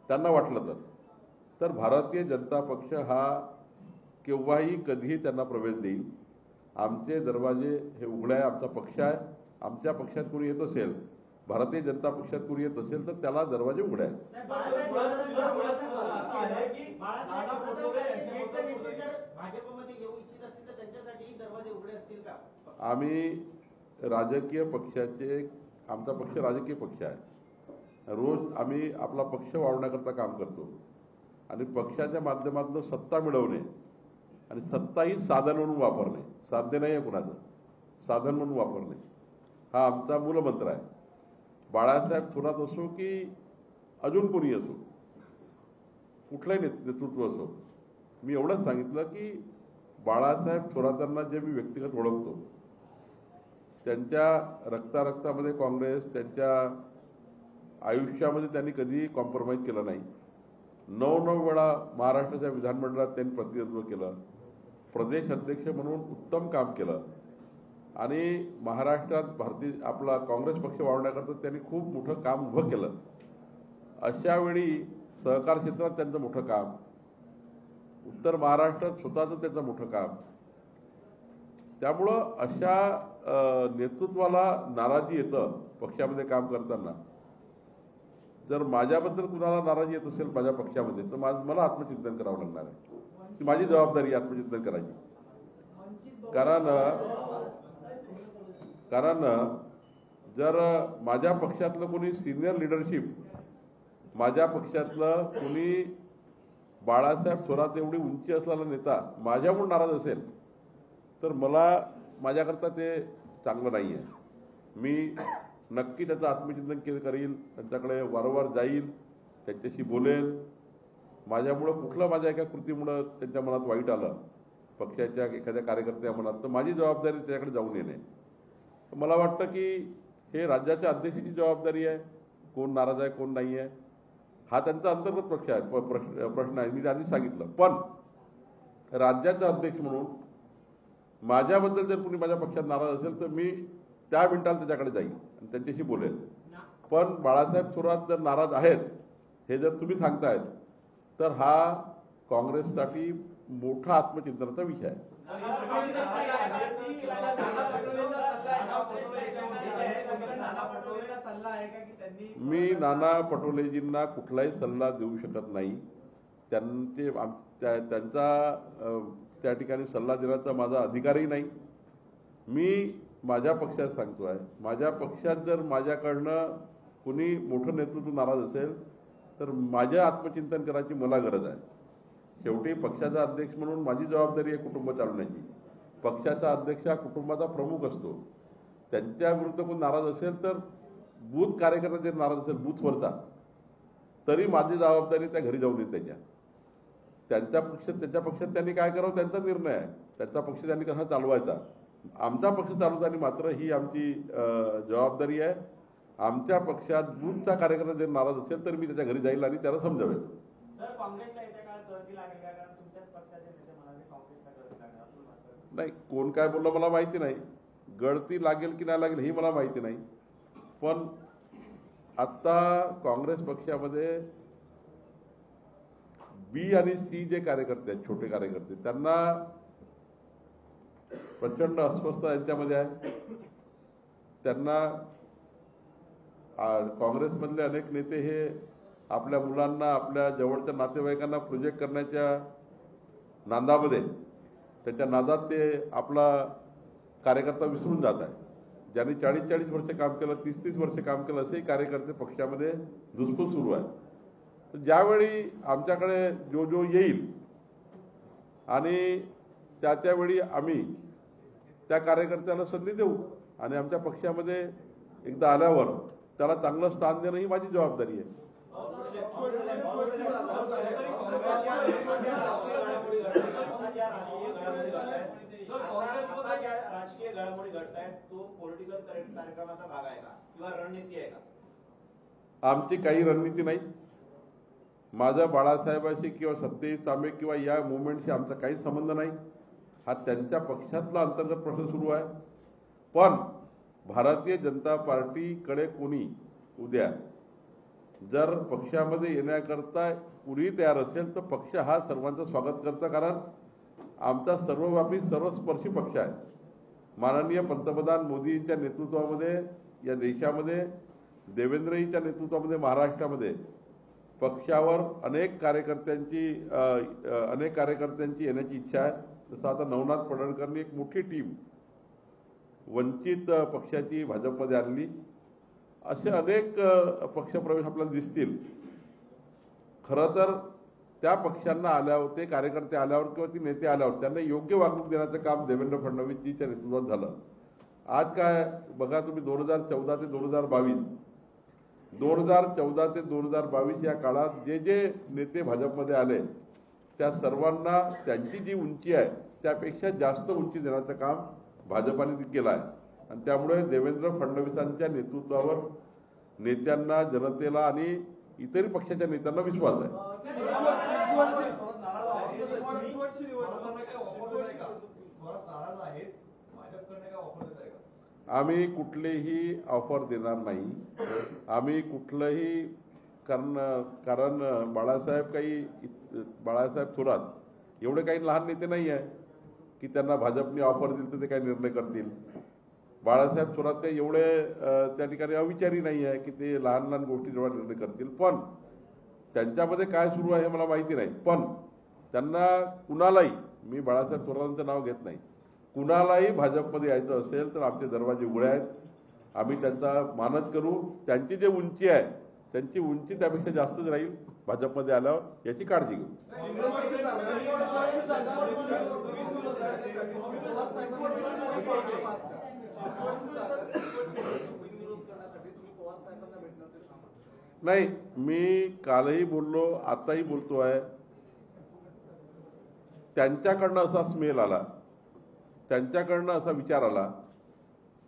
त्यांना वाटलं तर भारतीय जनता पक्ष हा केव्हाही कधीही त्यांना प्रवेश देईल. आमचे दरवाजे हे उघडे आहे, आमचा पक्ष आहे. आमच्या पक्षात कोणी येत असेल, भारतीय जनता पक्षात कोणी येत असेल तर त्याला दरवाजे उघडे आहेत. आम्ही राजकीय पक्षाचे, आमचा पक्ष राजकीय पक्ष आहे. रोज आम्ही आपला पक्ष वाढवण्याकरता काम करतो आणि पक्षाच्या माध्यमातून सत्ता मिळवणे आणि सत्ता ही साधन म्हणून वापरणे, साध्य नाही आहे कुणाचं, साधन म्हणून वापरणे हा आमचा मूलमंत्र आहे. बाळासाहेब थोरात असो की अजून कोणी असो, कुठलंही नेतृत्व असो, मी एवढंच सांगितलं की बाळासाहेब थोरातांना जे मी व्यक्तिगत ओळखतो, त्यांच्या रक्तामध्ये काँग्रेस, त्यांच्या आयुष्यामध्ये त्यांनी कधीही कॉम्प्रोमाइज केलं नाही. 9 वेळा महाराष्ट्राच्या विधानमंडळात त्यांनी प्रतिनिधित्व केलं. प्रदेश अध्यक्ष म्हणून उत्तम काम केलं आणि महाराष्ट्रात आपला काँग्रेस पक्ष वाढवण्याकरता त्यांनी खूप मोठं काम उभं केलं. अशा वेळी सहकार क्षेत्रात त्यांचं मोठं काम, उत्तर महाराष्ट्रात स्वतःचं त्याचं मोठं काम. त्यामुळं अशा नेतृत्वाला नाराजी येतं पक्षामध्ये काम करताना. जर माझ्याबद्दल कुणाला नाराजी येत असेल माझ्या पक्षामध्ये तर मला आत्मचिंतन करावं लागणार आहे. ती माझी जबाबदारी आत्मचिंतन करायची. कारण जर माझ्या पक्षातलं कोणी सिनियर लिडरशिप माझ्या पक्षातलं कुणी बाळासाहेब थोरात एवढी उंची असलेला नेता माझ्यामुळे नाराज असेल तर मला माझ्याकरता ते चांगलं नाही आहे. मी नक्की त्याचं आत्मचिंतन करील, त्यांच्याकडे वारंवार जाईल, त्यांच्याशी बोलेल. माझ्यामुळं कुठलं माझ्या एका कृतीमुळं त्यांच्या मनात वाईट आलं पक्षाच्या एखाद्या कार्यकर्त्या मनात तर माझी जबाबदारी त्याच्याकडे जाऊन येणे. मला वाटतं की हे राज्याच्या अध्यक्षाची जबाबदारी आहे, कोण नाराज आहे कोण नाही आहे हा त्यांचा अंतर्गत प्रश्न आहे. मी आधीच सांगितलं. पण राज्याचा अध्यक्ष म्हणून माझ्याबद्दल जर कुणी माझ्या पक्षात नाराज असेल तर मी त्या मिनिटाला त्याच्याकडे जाईल आणि त्यांच्याशी बोलेल. पण बाळासाहेब थोरात जर नाराज आहेत हे जर तुम्ही सांगतायत तर हा काँग्रेससाठी मोठा आत्मचिंतनाचा विषय आहे. मी नाना पटोलेजींना कुठलाही सल्ला देऊ शकत नाही. त्यांचा त्या ठिकाणी सल्ला देण्याचा माझा अधिकारही नाही. मी माझ्या पक्षात सांगतो आहे, माझ्या पक्षात जर माझ्याकडनं कुणी मोठं नेतृत्व नाराज असेल तर माझ्या आत्मचिंतन करायची मला गरज आहे. शेवटी पक्षाचा अध्यक्ष म्हणून माझी जबाबदारी आहे कुटुंब चालवण्याची. पक्षाचा अध्यक्ष हा कुटुंबाचा प्रमुख असतो. त्यांच्या विरुद्ध कोण नाराज असेल तर बूथ कार्यकर्ता जर नाराज असेल बूथवरचा तरी माझी जबाबदारी त्या घरी जाऊन येईल. त्यांच्या पक्षात त्यांनी काय करावं त्यांचा निर्णय आहे. त्यांचा पक्ष त्यांनी कसा चालवायचा. आमचा पक्ष चालवताना मात्र ही आमची जबाबदारी आहे. आमच्या पक्षात बूथचा कार्यकर्ता जर नाराज असेल तर मी त्याच्या घरी जाईल आणि त्याला समजावेल. नाही, कोण काय बोललं मला माहिती नाही. गळती लागेल की नाही लागेल ही मला माहिती नाही. पण आता काँग्रेस पक्षामध्ये बी आणि सी जे कार्यकर्ते आहेत, छोटे कार्यकर्ते, त्यांना प्रचंड अस्वस्थता यांच्यामध्ये आहे. त्यांना काँग्रेसमधले अनेक नेते हे आपल्या मुलांना आपल्या जवळच्या नातेवाईकांना प्रोजेक्ट करण्याच्या नादामध्ये त्याच्या नादात ते आपला कार्यकर्ता विसरून जात आहे. ज्यांनी 40-40 वर्ष काम केलं, 30-30 वर्ष काम केलं असेही कार्यकर्ते पक्षामध्ये धुसफूस सुरू आहे. तर ज्यावेळी आमच्याकडे जो येईल आणि त्यावेळी आम्ही त्या कार्यकर्त्याला संधी देऊ आणि आमच्या पक्षामध्ये एकदा आल्यावर त्याला चांगलं स्थान देणं ही माझी जबाबदारी आहे. राजकीय घडामोडी घडतायत तो पॉलिटिकल कार्यक्रमाचा भाग आहे का किंवा रणनीती आहे का? आमची काही रणनीती नाही. माझा बाळासाहेबांशी किंवा सत्यजित तांबे किंवा या मुवमेंटशी आमचा काही संबंध नाही. हा त्यांच्या पक्षातला अंतर्गत प्रश्न सुरू आहे. पण भारतीय जनता पार्टीकडे कोणी उद्या जर पक्षामध्ये येण्याकरता कुणी तयार असेल तर पक्ष हा सर्वांचं स्वागत करतं. कारण आमचा सर्वव्यापी सर्वस्पर्शी पक्ष आहे. माननीय पंतप्रधान मोदींच्या नेतृत्वामध्ये या देशामध्ये, देवेंद्रजींच्या नेतृत्वामध्ये महाराष्ट्रामध्ये पक्षावर अनेक कार्यकर्त्यांची येण्याची इच्छा आहे. जसं आता नवनाथ पडळकरनी एक मोठी टीम वंचित पक्षाची भाजपमध्ये आणली. असे अनेक पक्षप्रवेश आपल्याला दिसतील. खरं तर त्या पक्षांना आल्यावर, ते कार्यकर्ते आल्यावर किंवा ती नेते आल्यावर त्यांना योग्य वागणूक देण्याचं काम देवेंद्र फडणवीसजीच्या नेतृत्वात झालं. आज काय बघा तुम्ही 2014 ते 2022, 2014 ते 2022 या काळात जे नेते भाजपमध्ये आले त्या सर्वांना त्यांची जी उंची आहे त्यापेक्षा जास्त उंची देण्याचं काम भाजपाने केलं आहे. आणि त्यामुळे देवेंद्र फडणवीसांच्या नेतृत्वावर नेत्यांना, जनतेला आणि इतरही पक्षाच्या नेत्यांना विश्वास आहे. आम्ही कुठलीही ऑफर देणार नाही. आम्ही कुठलंही कारण बाळासाहेब थोरात एवढे काही लहान नेते नाही आहे की त्यांना भाजपने ऑफर दिली तर ते काही निर्णय करतील. बाळासाहेब थोरात काही एवढे त्या ठिकाणी अविचारी नाही आहे की ते लहान लहान गोष्टी जेव्हा निर्णय करतील. पण त्यांच्यामध्ये काय सुरू आहे हे मला माहिती नाही. पण त्यांना कुणालाही, मी बाळासाहेब थोरातांचं नाव घेत नाही, कुणालाही भाजपमध्ये यायचं असेल तर आमचे दरवाजे उघडे आहेत. आम्ही त्यांचा मानद करू. त्यांची जे उंची आहे त्यांची उंची त्यापेक्षा जास्तच राहील भाजपमध्ये आल्यावर, याची काळजी घेऊ. नाही, मी कालही बोललो, आताही बोलतो आहे. त्यांच्याकडनं असा स्मेल आला, त्यांच्याकडनं असा विचार आला,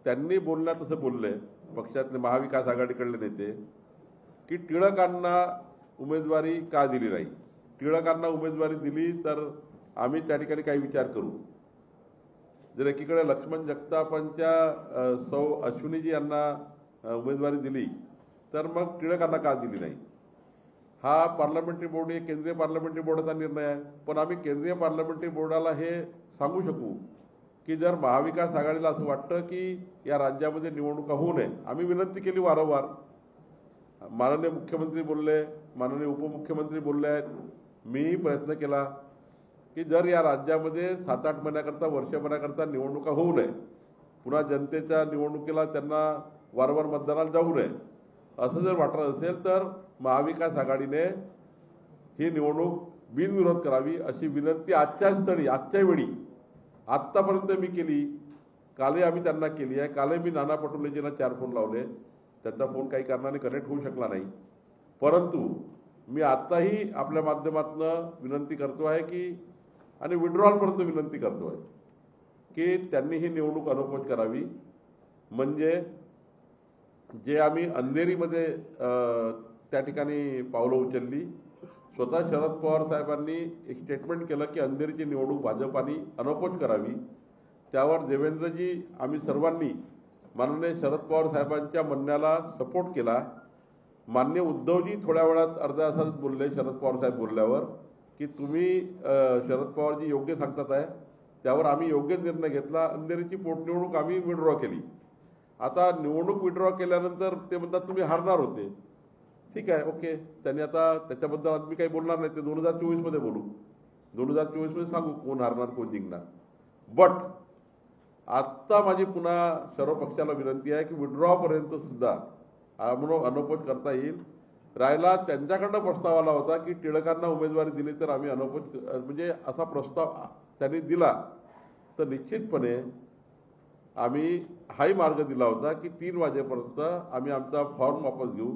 त्यांनी बोलण्यात असं बोलले पक्षातले महाविकास आघाडीकडले नेते की टिळकांना उमेदवारी का दिली नाही. टिळकांना उमेदवारी दिली तर आम्ही त्या ठिकाणी काही विचार करू. जर एकीकडे लक्ष्मण जगतापांच्या सौ अश्विनीजी यांना उमेदवारी दिली तर मग टिळकांना का दिली नाही. हा पार्लमेंटरी बोर्ड, केंद्रीय पार्लमेंटरी बोर्डाचा निर्णय आहे. पण आम्ही केंद्रीय पार्लमेंटरी बोर्डाला हे सांगू शकू की जर महाविकास आघाडीला असं वाटतं की या राज्यामध्ये निवडणुका होऊ नये, आम्ही विनंती केली वारंवार. माननीय मुख्यमंत्री बोलले, माननीय उपमुख्यमंत्री बोलले आहेत, मीही प्रयत्न केला की जर या राज्यामध्ये 7-8 महिन्याकरता, वर्षभराकरता निवडणुका होऊ नये, पुन्हा जनतेच्या निवडणुकीला त्यांना वारंवार मतदानाला जाऊ नये, असं जर वाटत असेल तर महाविकास आघाडीने ही निवडणूक बिनविरोध करावी अशी विनंती आजच्या स्थळी, आजच्या वेळी, आत्तापर्यंत मी केली. कालही आम्ही त्यांना केली आहे. कालही मी नाना पटोलेजींना 4 फोन लावले, त्यांचा फोन काही कारणाने कनेक्ट होऊ शकला नाही. परंतु मी आत्ताही आपल्या माध्यमातून विनंती करतो आहे की, आणि विड्रॉलपर्यंत विनंती करतो आहे की त्यांनी ही निवडणूक अनौपचारिक करावी. म्हणजे जे आम्ही अंधेरीमध्ये त्या ठिकाणी पावलं उचलली, स्वतः शरद पवार साहेबांनी एक स्टेटमेंट केलं की अंधेरीची निवडणूक भाजपाने अनौपचारिक करावी. त्यावर देवेंद्रजी, आम्ही सर्वांनी माननीय शरद पवार साहेबांच्या म्हणण्याला सपोर्ट केला. माननीय उद्धवजी थोड्या वेळात, अर्ध्या तासात बोलले शरद पवार साहेब बोलल्यावर की तुम्ही शरद पवारजी योग्य सांगतात आहे. त्यावर आम्ही योग्य निर्णय घेतला. अंधेरीची पोटनिवडणूक आम्ही विड्रॉ केली. आता निवडणूक विड्रॉ केल्यानंतर ते म्हणतात तुम्ही हारणार होते. ठीक आहे, ओके, त्यांनी आता त्याच्याबद्दल आम्ही काही बोलणार नाही, ते 2024 बोलू. 2024 सांगू कोण हारणार, कोण जिंकणार. बट आत्ता माझी पुन्हा सर्व पक्षाला विनंती आहे की विड्रॉपर्यंत सुद्धा अनौपचारिक करता येईल. राहिला त्यांच्याकडनं प्रस्ताव आला होता की टिळकांना उमेदवारी दिली तर आम्ही अनौपचारिक, म्हणजे असा प्रस्ताव त्यांनी दिला तर निश्चितपणे आम्ही हाही मार्ग दिला होता की 3 वाजेपर्यंत आम्ही आमचा फॉर्म वापस घेऊ.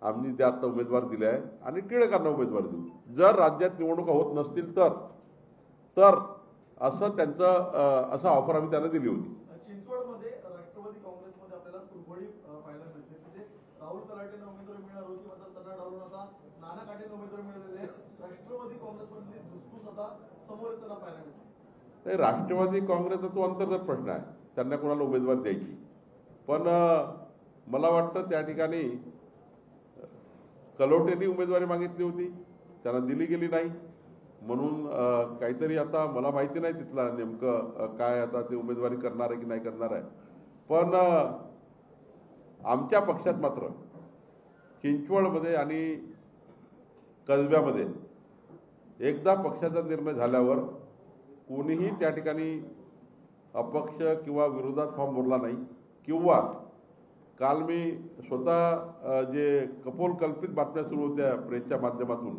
आम्ही ते आता उमेदवार दिले आहे आणि टिळकांना उमेदवार देऊ. जर राज्यात निवडणुका होत नसतील तर असं त्यांचं असं ऑफर आम्ही त्यांना दिली होती. चिंचवडमध्ये राष्ट्रवादी काँग्रेसमध्ये आपल्याला तुरबळी पाहायला मिळते. तिथे राहुल तलाटेंना उमेदवारी मिळणार होती, मात्र त्यांना डावलून आता नाना काटेंना उमेदवारी मिळालेली आहे. राष्ट्रवादी काँग्रेसमधली धुसफूस आता समोर येताना पाहायला मिळते. नाही, राष्ट्रवादी काँग्रेसचा तो अंतर्गत प्रश्न आहे, त्यांना कोणाला उमेदवारी द्यायची. पण मला वाटतं त्या ठिकाणी कलोटेंनी उमेदवारी मागितली होती, त्यांना दिली गेली नाही. म्हणून काहीतरी आता मला माहिती नाही तिथला नेमकं काय, आता ते उमेदवारी करणार आहे की नाही करणार आहे. पण आमच्या पक्षात मात्र चिंचवडमध्ये आणि कसब्यामध्ये एकदा पक्षाचा निर्णय झाल्यावर कोणीही त्या ठिकाणी अपक्ष किंवा विरोधात फॉर्म भरला नाही. किंवा काल मी स्वतः जे कपोलकल्पित बातम्या सुरू होत्या प्रेसच्या माध्यमातून,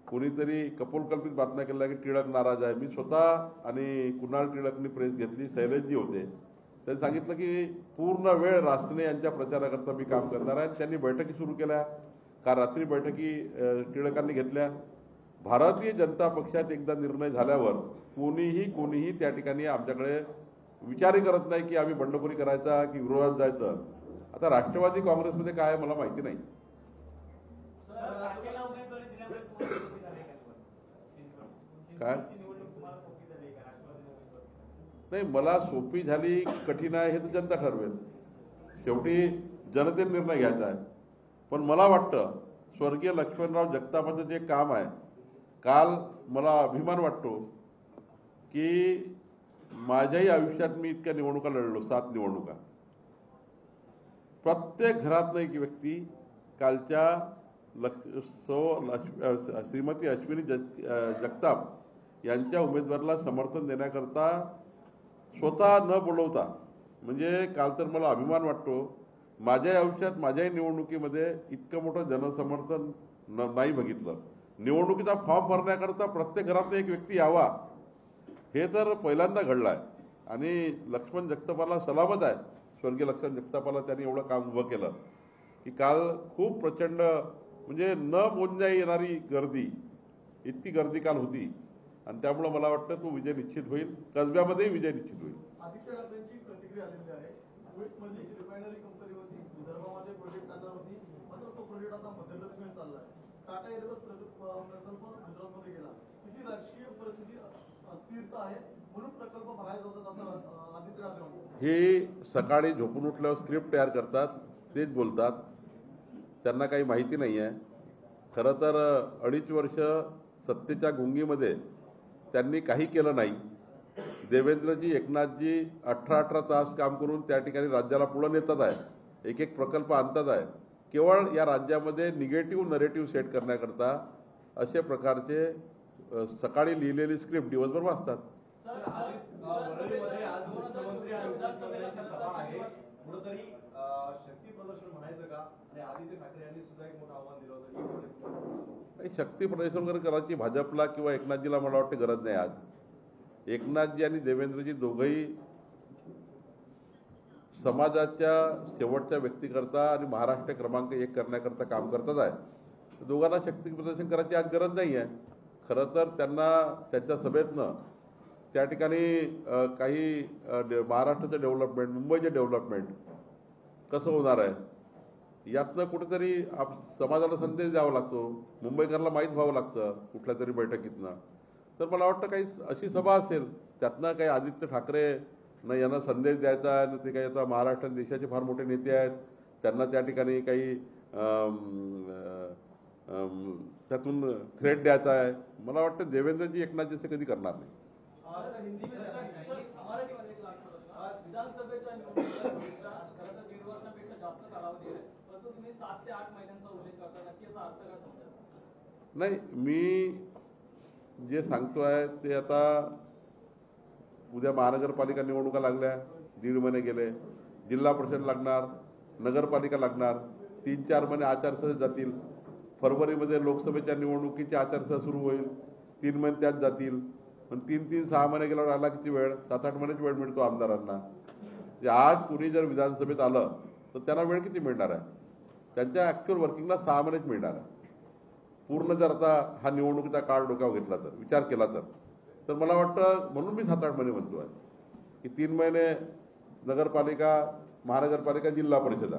कोणीतरी कपोलकल्पित बातम्या केल्या की टिळक नाराज आहे, मी स्वतः आणि कुणाल टिळकनी प्रेस घेतली, शैलेशजी होते, त्यांनी सांगितलं की पूर्ण वेळ रासने यांच्या प्रचाराकरता मी काम करणार आहे. त्यांनी बैठकी सुरू केल्या. काल रात्री बैठकी टिळकांनी घेतल्या. भारतीय जनता पक्षात एकदा निर्णय झाल्यावर कोणीही त्या ठिकाणी आमच्याकडे विचारही करत नाही की आम्ही बंडखोरी करायचा की विरोधात जायचं. आता राष्ट्रवादी काँग्रेसमध्ये काय आहे मला माहिती नाही. काय नाही, मला सोपी झाली कठीण आहे हे तर जनता ठरवेल. शेवटी जनतेने निर्णय घ्यायचा आहे. पण मला वाटतं स्वर्गीय लक्ष्मणराव जगतापांचं जे काम आहे, काल मला अभिमान वाटतो की माझ्याही आयुष्यात मी इतक्या निवडणुका लढलो, 7 निवडणुका. प्रत्येक घरातनं एक व्यक्ती कालच्या श्रीमती अश्विनी जगताप यांच्या उमेदवाराला समर्थन देण्याकरता स्वतः न बोलवता, म्हणजे काल तर मला अभिमान वाटतो माझ्या आयुष्यात माझ्याही निवडणुकीमध्ये इतकं मोठं जनसमर्थन नाही बघितलं. निवडणुकीचा फॉर्म भरण्याकरता प्रत्येक घरात एक व्यक्ती यावा हे तर पहिल्यांदा घडलं आहे. आणि लक्ष्मण जगतापाला सलामत आहे, स्वर्गीय लक्ष्मण जगतापाला त्यांनी एवढं काम उभं केलं की काल खूप प्रचंड म्हणजे न मोजण्या येणारी गर्दी, इतकी गर्दी काल होती. आणि त्यामुळं मला वाटतं तो विजय निश्चित होईल, कसब्यामध्येही विजय निश्चित होईल. आदित्य ठाकरेंची प्रतिक्रिया आलेली आहे. कुवेतमधली रिफायनरी कंपनी होती, विदर्भामध्ये प्रोजेक्ट आणणार होती, मात्र तो प्रोजेक्ट आता मध्यप्रदेशमध्ये चाललाय. टाटा एअरबस प्रकल्प गुजरातमध्ये गेला. तिथली राजकीय परिस्थिती अस्थिरता आहे, म्हणून प्रकल्प बाहेर जातात असं आदित्य ठाकरे म्हणतात. हे सकाळी झोपून उठल्यावर स्क्रिप्ट तयार करतात, तेच बोलतात, त्यांना काही माहिती नाही आहे. खरं तर 2.5 वर्ष सत्तेच्या गुंगीमध्ये त्यांनी काही केलं नाही. देवेंद्रजी, एकनाथजी 18 तास काम करून त्या ठिकाणी राज्याला पुढे नेतात आहे, एक एक प्रकल्प आणतात आहे. केवळ या राज्यामध्ये निगेटिव्ह नरेटिव्ह सेट करण्याकरता असे प्रकारचे सकाळी लिहिलेली स्क्रिप्ट दिवसभर वाचतात. वरळीमध्ये आज मुख्यमंत्री आणि उपमुख्यमंत्र्यांची सभा आहे, कुठंतरी शक्ती प्रदर्शन म्हणायचं का? आणि आदित्य ठाकरे यांनी सुद्धा एक मोठं आव्हान दिलं होतं. शक्ती प्रदर्शन वगैरे करायची भाजपला किंवा एकनाथजीला मला वाटते गरज नाही. आज एकनाथजी आणि देवेंद्रजी दोघंही समाजाच्या शेवटच्या व्यक्तीकरता आणि महाराष्ट्र क्रमांक 1 करण्याकरता काम करतात आहे. दोघांना शक्ती प्रदर्शन करायची आज गरज नाही आहे. खरं तर त्यांना त्यांच्या सभेतनं त्या ठिकाणी काही महाराष्ट्राचं डेव्हलपमेंट, मुंबईचे डेव्हलपमेंट कसं होणार आहे यातनं कुठेतरी समाजाला संदेश द्यावा लागतो, मुंबईकरला माहीत व्हावं लागतं कुठल्या तरी बैठकीतनं. तर मला वाटतं काही अशी सभा असेल, त्यातनं काही आदित्य ठाकरे न यांना संदेश द्यायचा आहे, ते काही आता महाराष्ट्र देशाचे फार मोठे नेते आहेत, त्यांना त्या ठिकाणी काही त्यातून थ्रेट द्यायचा आहे. मला वाटतं देवेंद्रजी एकनाथजी असे कधी करणार नाही. विधानसभेच्या निवडणुकीच्या खरं तर 1.5 वर्षापेक्षा जास्त कालावधी आहे, परंतु तुम्ही 7 ते 8 महिन्यांचा उल्लेख करता, नक्की याचा अर्थ काय समजायचा? नाही, मी जे सांगतो आहे ते आता उद्या महानगरपालिका निवडणुका लागल्या, 1.5 महिने गेले, जिल्हा परिषद लागणार, नगरपालिका लागणार, 3-4 महिने आचारसंहिता जातील. फरवरीमध्ये लोकसभेच्या निवडणुकीची आचारसंहिता सुरू होईल, 3 महिने त्यात जातील. पण 3-6 महिने गेल्यावर आला किती वेळ? 7-8 महिन्याची वेळ मिळतो आमदारांना. आज कुणी जर विधानसभेत आलं तर त्यांना वेळ किती मिळणार आहे? त्यांच्या ॲक्च्युअल वर्किंगला 6 महिनेच मिळणार आहे. पूर्ण जर आता हा निवडणुकीचा काळ डोक्यावर घेतला तर, विचार केला तर मला वाटतं, म्हणून मी 7-8 महिने म्हणतो आहे की 3 महिने नगरपालिका, महानगरपालिका, जिल्हा परिषदा,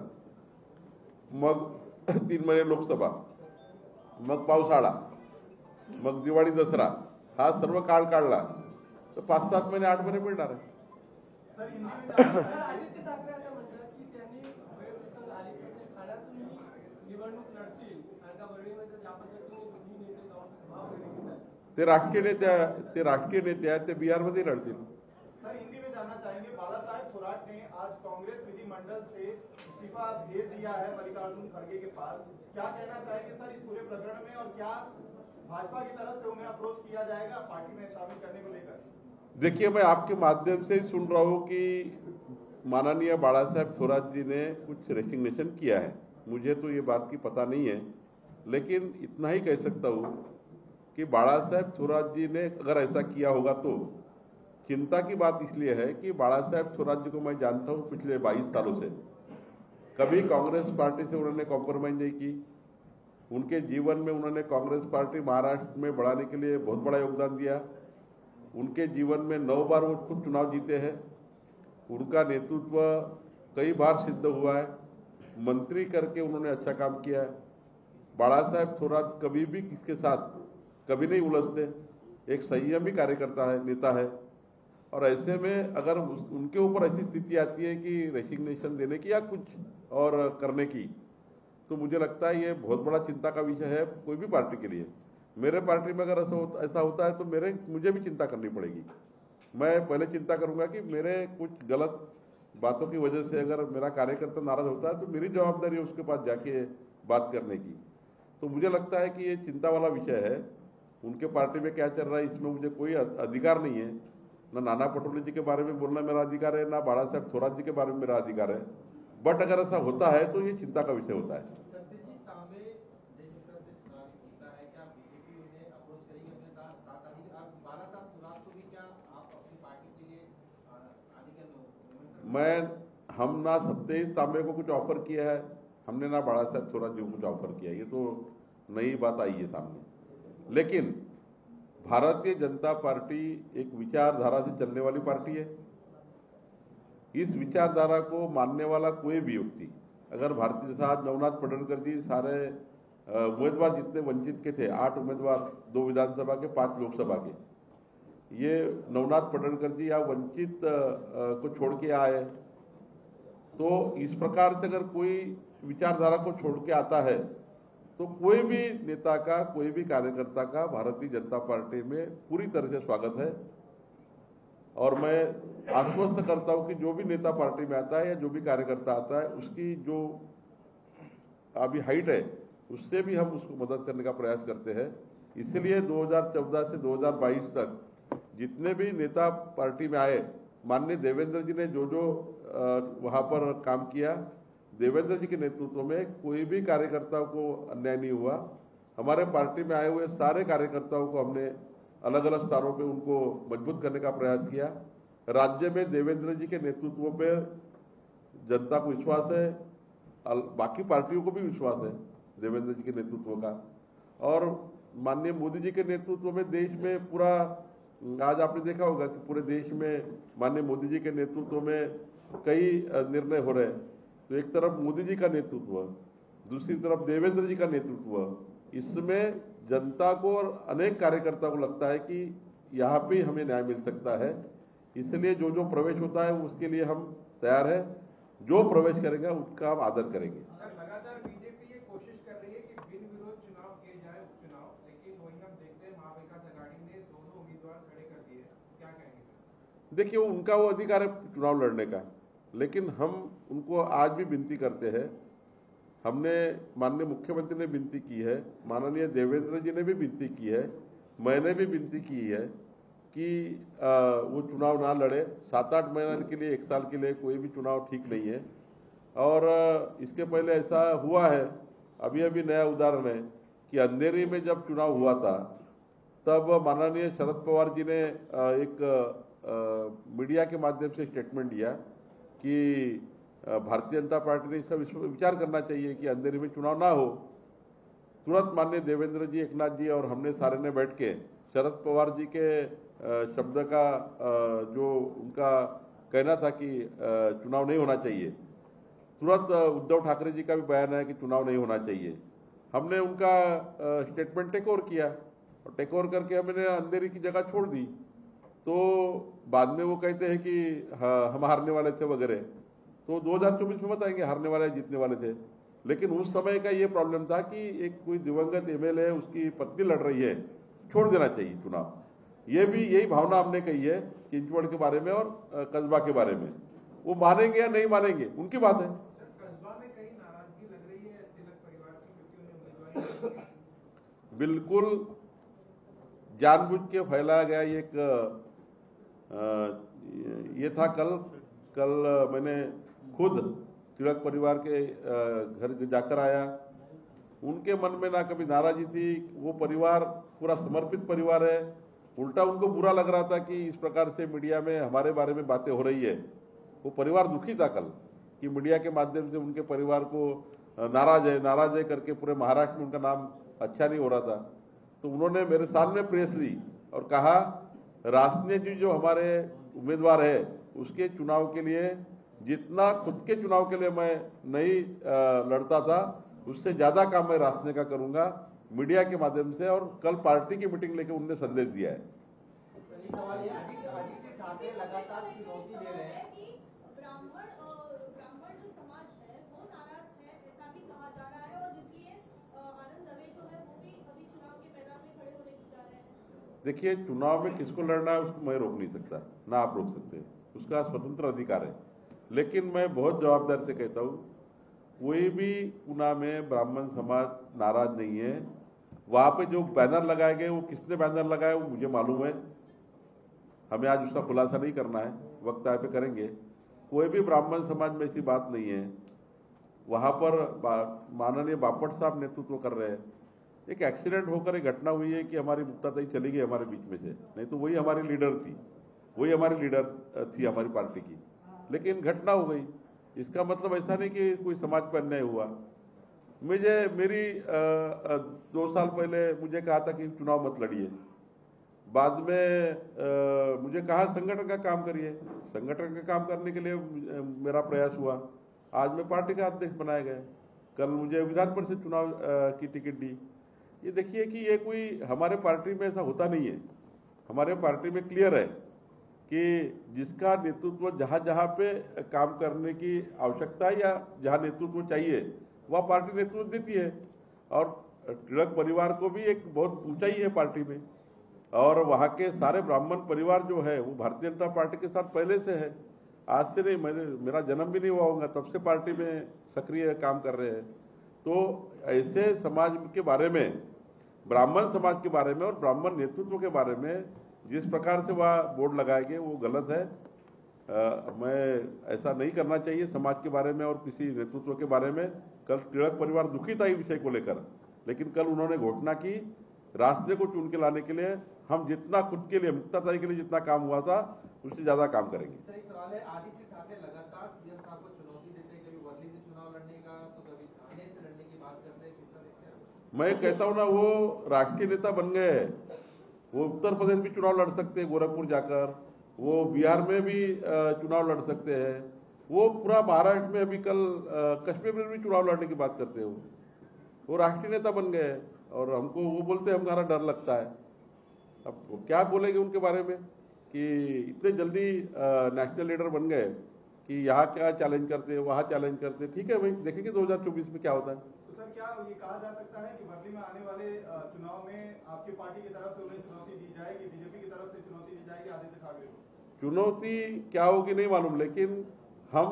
मग 3 महिने लोकसभा, मग पावसाळा, मग दिवाळी, दसरा, हा सर्व काळ काढला तर 5-7 महिने 8 महिने मिळणार आहे. आदित्य ठाकरे आता म्हणतात की त्यांनी वेळ प्रसंग आली की ठाण्यातून निवडणूक लढतील, कारण का वरळीमध्ये ज्या पद्धतीने दोन्ही नेते जाऊन सभा वगैरे घेतात, ते राष्ट्रीय नेते आहेत, ते बिहारमध्ये लढतील. सर, हिंदी में जानना चाहेंगे, बाला साहेब थोराट ने आज कांग्रेस विधिमंडल से इस्तीफा भेज दिया है मल्लिकार्जुन खड़गे के पास. क्या कहना चाहेंगे सर इस पूरे प्रकरण में, और क्या भाजपा की तरफ से उन्हें अप्रोच किया जाएगा पार्टी में शामिल करने को लेकर? देखिए, मैं आपके माध्यम से ही सुन रहा हूँ कि माननीय बाला साहेब थोराट जी ने कुछ रेसिग्नेशन किया है. मुझे तो ये बात की पता नहीं है, लेकिन इतना ही कह सकता हूँ कि बाला साहेब थोराट जी ने अगर ऐसा किया होगा तो चिंता की बात इसलिए है कि बाला साहेब थोराट जी को मैं जानता हूँ पिछले 22 सालों से. कभी कांग्रेस पार्टी से उन्होंने कॉम्प्रोमाइज नहीं की. उनके जीवन में उन्होंने कांग्रेस पार्टी महाराष्ट्र में बढ़ाने के लिए बहुत बड़ा योगदान दिया. उनके जीवन में 9 बार वो खुद चुनाव जीते हैं. उनका नेतृत्व कई बार सिद्ध हुआ है. मंत्री करके उन्होंने अच्छा काम किया है. बाला साहेब थोराट कभी भी किसके साथ कभी नहीं उलझते. एक संयमी कार्यकर्ता है, नेता है. और ऐसे में अगर उनके ऊपर ऐसी स्थिति आती है कि रेसिग्नेशन देने की या कुछ और करने की, तो मुझे लगता है ये बहुत बड़ा चिंता का विषय है कोई भी पार्टी के लिए. मेरे पार्टी में अगर ऐसा होता है तो मुझे भी चिंता करनी पड़ेगी. मैं पहले चिंता करूंगा कि मेरे कुछ गलत बातों की वजह से अगर मेरा कार्यकर्ता नाराज होता है तो मेरी जवाबदारी है उसके पास जाके बात करने की. तो मुझे लगता है कि ये चिंता वाला विषय है. उनके पार्टी में क्या चल रहा है इसमें मुझे कोई अधिकार नहीं है. ना नाना पटोले जी के बारे में बोलना मेरा अधिकार है, ना बाला साहेब थोराट जी के बारे में मेरा अधिकार है. बट अगर ऐसा होता है तो ये चिंता का विषय होता है। सत्यजीत तांबे जिस तरह से चुनावी जीता है, क्या बीजेपी उन्हें अप्रोच करेगी अपने साथ आने की? और बालासाहब थोराट को भी क्या आप अपनी पार्टी के लिए आने के हम ना सत्यजीत तांबे को कुछ ऑफर किया है, हमने ना बालासाहब थोराट जी को कुछ ऑफर किया है, ये तो नई बात आई है सामने। लेकिन भारतीय जनता पार्टी एक विचारधारा से चलने वाली पार्टी है। इस विचारधारा को मानने वाला कोई भी व्यक्ति, अगर भारतीय जैसा आज नवनाथ पटोलेकर जी सारे उम्मीदवार जितने वंचित के थे, 8 उम्मीदवार, 2 विधानसभा के, 5 लोकसभा के, ये नवनाथ पटोलेकर जी या वंचित को छोड़ के आए, तो इस प्रकार से अगर कोई विचारधारा को छोड़ के आता है तो कोई भी नेता का, कोई भी कार्यकर्ता का भारतीय जनता पार्टी में पूरी तरह से स्वागत है। और मैं आश्वस्त करता हूं कि जो भी नेता पार्टी में आता है या जो भी कार्यकर्ता आता है, उसकी जो अभी हाइट है उससे भी हम उसको मदद करने का प्रयास करते हैं। इसलिए 2014 से 2022 तक जितने भी नेता पार्टी में आए, माननीय देवेंद्र जी ने जो वहां पर काम किया, देवेंद्र जी के नेतृत्व में कोई भी कार्यकर्ता को अन्याय नहीं हुआ। हमारे पार्टी में आए हुए सारे कार्यकर्ताओं को हमने अलग अलग स्थानों पे उनको मजबूत करने का प्रयास किया। राज्य में देवेंद्र जी के नेतृत्व पे जनता को विश्वास है, बाकी पार्टियों को भी विश्वास है देवेंद्र जी के नेतृत्व का। और माननीय मोदी जी के नेतृत्व में देश में पूरा, आज आपने देखा होगा कि पूरे देश में माननीय मोदी जी के नेतृत्व में कई निर्णय हो रहे हैं। तो एक तरफ मोदी जी का नेतृत्व, दूसरी तरफ देवेंद्र जी का नेतृत्व, इसमें जनता को और अनेक कार्यकर्ताओं को लगता है कि यहाँ पे हमें न्याय मिल सकता है। इसलिए जो प्रवेश होता है उसके लिए हम तैयार है। जो प्रवेश करेगा उसका हम आदर करेंगे। लगातार बीजेपी ये कोशिश कर रही है कि बिन विरोध चुनाव किए जाए, उपचुनाव, लेकिन वही हम देखते हैं महाविकास आघाड़ी ने दोनों उम्मीदवार खड़े कर दिए, क्या कहेंगे? देखिए, उनका वो अधिकार है चुनाव लड़ने का, लेकिन हम उनको आज भी विनती करते हैं। हमने, माननीय मुख्यमंत्री ने विनती की है, माननीय देवेंद्र जी ने भी विनती की है, मैंने भी विनती की है कि वो चुनाव ना लड़े। 7-8 महीने के लिए, 1 साल के लिए कोई भी चुनाव ठीक नहीं है। और इसके पहले ऐसा हुआ है, अभी अभी नया उदाहरण है कि अंधेरी में जब चुनाव हुआ था तब माननीय शरद पवार जी ने एक मीडिया के माध्यम से स्टेटमेंट दिया कि भारतीय जनता पार्टी ने इसका विचार करना चाहिए कि अंधेरी में चुनाव ना हो। तुरंत माननीय देवेंद्र जी, एकनाथ जी और हमने सारे ने बैठ के शरद पवार जी के शब्द का, जो उनका कहना था कि चुनाव नहीं होना चाहिए, तुरंत उद्धव ठाकरे जी का भी बयान है कि चुनाव नहीं होना चाहिए। हमने उनका स्टेटमेंट टेक ओवर किया और टेक ओवर करके हमने अंधेरी की जगह छोड़ दी। तो बाद में वो कहते हैं कि हम हारने वाले थे वगैरह। तो 2024 में बताएंगे हारने वाले जीतने वाले थे, लेकिन उस समय का ये प्रॉब्लम था कि एक कोई दिवंगत एमएलए, उसकी पत्नी लड़ रही है, छोड़ देना चाहिए चुनाव। ये भी यही भावना हमने कही है चिंचवड़ के बारे में और कस्बा के बारे में। वो मानेंगे या नहीं मानेंगे उनकी बात है। कस्बा में कहीं नाराजगी लग रही है तिलक परिवार की, क्योंकि उन्हें उम्मीदवारी बिल्कुल जानबूझ के फैलाया गया ये था। कल मैंने खुद तिलक परिवार के घर जाकर आया। उनके मन में ना कभी नाराजगी थी, वो परिवार पूरा समर्पित परिवार है। उल्टा उनको बुरा लग रहा था कि इस प्रकार से मीडिया में हमारे बारे में बातें हो रही है। वो परिवार दुखी था कल कि मीडिया के माध्यम से उनके परिवार को नाराज है करके पूरे महाराष्ट्र में उनका नाम अच्छा नहीं हो रहा था। तो उन्होंने मेरे सामने प्रेस ली और कहा, रासने जी जो हमारे उम्मीदवार है उसके चुनाव के लिए जितना खुद के चुनाव के लिए मैं नहीं लड़ता था, उससे ज्यादा काम मैं रासने का करूंगा मीडिया के माध्यम से। और कल पार्टी की मीटिंग लेकर उन्होंने संदेश दिया है। सवाल ये आदित्य ठाकरे लगातार चुनौती दे रहे हैं कि ब्राह्मण जो समाज है वो नाराज है, ऐसा भी कहा जा रहा है, और जिसलिए आनंद दवे जो है वो भी अभी चुनाव के मैदान में खड़े होने जा रहे हैं। देखिए, चुनाव में किसको लड़ना है उसको मैं रोक नहीं सकता, ना आप रोक सकते हैं, उसका स्वतंत्र अधिकार है। लेकिन मैं बहुत जवाबदारी से कहता हूँ, कोई भी ऊना में ब्राह्मण समाज नाराज नहीं है। वहां पे जो बैनर लगाए गए, वो किसने बैनर लगाए वो मुझे मालूम है। हमें आज उसका खुलासा नहीं करना है, वक्त आए पे करेंगे। कोई भी ब्राह्मण समाज में ऐसी बात नहीं है। वहाँ पर माननीय बापट साहब नेतृत्व कर रहे हैं। एक एक्सीडेंट होकर एक घटना हुई है कि हमारी मुक्ताताई चली गई हमारे बीच में से, नहीं तो वही हमारी लीडर थी, वही हमारी लीडर थी हमारी पार्टी की, लेकिन घटना हो गई। इसका मतलब ऐसा नहीं कि कोई समाज पर अन्याय हुआ। मेरी 2 साल पहले मुझे कहा था कि चुनाव मत लड़िए, बाद में मुझे कहा संगठन का काम करिए, संगठन का काम करने के लिए मेरा प्रयास हुआ। आज मैं पार्टी का अध्यक्ष बनाया गया, कल मुझे विधान परिषद चुनाव की टिकट दी। ये देखिए कि ये कोई हमारे पार्टी में ऐसा होता नहीं है। हमारे पार्टी में क्लियर है कि जिसका नेतृत्व जहाँ जहाँ पे काम करने की आवश्यकता है या जहाँ नेतृत्व चाहिए वह पार्टी नेतृत्व देती है। और टिळक परिवार को भी एक बहुत ऊंचाई है पार्टी में, और वहाँ के सारे ब्राह्मण परिवार जो है वो भारतीय जनता पार्टी के साथ पहले से है, आज से नहीं, मेरा जन्म भी नहीं हुआ होगा तब से पार्टी में सक्रिय काम कर रहे हैं। तो ऐसे समाज के बारे में, ब्राह्मण समाज के बारे में और ब्राह्मण नेतृत्व के बारे में जिस प्रकार से वह बोर्ड लगाए गए वो गलत है। मैं ऐसा नहीं करना चाहिए समाज के बारे में और किसी नेतृत्व के बारे में। कल टिळक परिवार दुखी था इस विषय को लेकर, लेकिन कल उन्होंने घोषणा की रास्ते को चुन के लाने के लिए हम जितना खुद के लिए, मुक्ताताई के लिए जितना काम हुआ था उससे ज्यादा काम करेंगे। सर एक सवाल है, आदित्य ठाकरे लगातार सीएम साहब को चुनौती देते हैं, कभी वर्ली से चुनाव लड़ने का तो कभी थाने से लड़ने की बात करते हैं, किस तरह से? मैं कहता हूँ ना, वो राष्ट्रीय नेता बन गए हैं, वो उत्तर प्रदेश भी चुनाव लड़ सकते हैं गोरखपुर जाकर, वो बिहार में भी चुनाव लड़ सकते हैं, वो पूरा महाराष्ट्र में अभी कल कश्मीर में भी चुनाव लड़ने की बात करते हो। वो राष्ट्रीय नेता बन गए और हमको वो बोलते हैं हमारा डर लगता है। अब क्या बोलेंगे उनके बारे में कि इतने जल्दी नेशनल लीडर बन गए कि यहाँ क्या चैलेंज करते हैं, वहाँ चैलेंज करते हैं। ठीक है भाई, देखेंगे 2024 में क्या होता है। तो सर क्या ये कहा जा सकता है कि वर्ली में आने वाले चुनाव में आपकी पार्टी की तरफ से उन्हें चुनौती दी जाएगी, बीजेपी की तरफ से चुनौती दी जाएगी आदित्य ठाकरे को? चुनौती क्या होगी नहीं मालूम, लेकिन हम